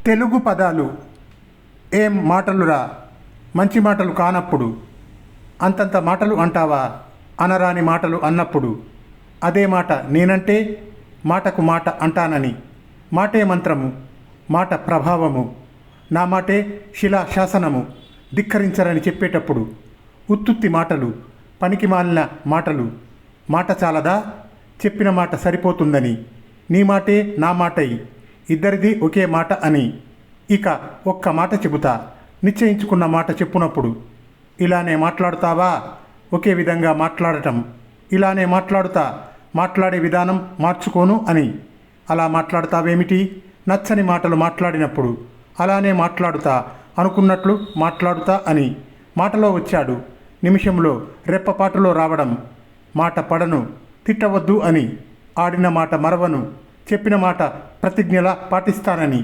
తెలుగు పదాలు ఏం మాటలురా, మంచి మాటలు కానప్పుడు అంతంత మాటలు అంటావా, అనరాని మాటలు అన్నప్పుడు అదే మాట నేనంటే మాటకు మాట అంటానని. మాటే మంత్రము, మాట ప్రభావము, నా మాటే శిలా శాసనము ధిక్కరించరని చెప్పేటప్పుడు ఉత్తుత్తి మాటలు, పనికి మాలిన మాటలు, మాట చాలదా, చెప్పిన మాట సరిపోతుందని, నీ మాటే నా మాటై ఇద్దరిది ఒకే మాట అని. ఇక ఒక్క మాట చెబుతా, నిశ్చయించుకున్న మాట చెప్పునప్పుడు ఇలానే మాట్లాడుతావా, ఒకే విధంగా మాట్లాడటం, ఇలానే మాట్లాడుతా, మాట్లాడే విధానం మార్చుకోను అని. అలా మాట్లాడతావేమిటి, నచ్చని మాటలు మాట్లాడినప్పుడు అలానే మాట్లాడుతా, అనుకున్నట్లు మాట్లాడుతా అని. మాటలో వచ్చాడు, నిమిషంలో రెప్పపాటులో రావడం, మాట పడను, తిట్టవద్దు అని, ఆడిన మాట మరవను, చెప్పిన మాట ప్రతిజ్ఞలా పాటిస్తానని.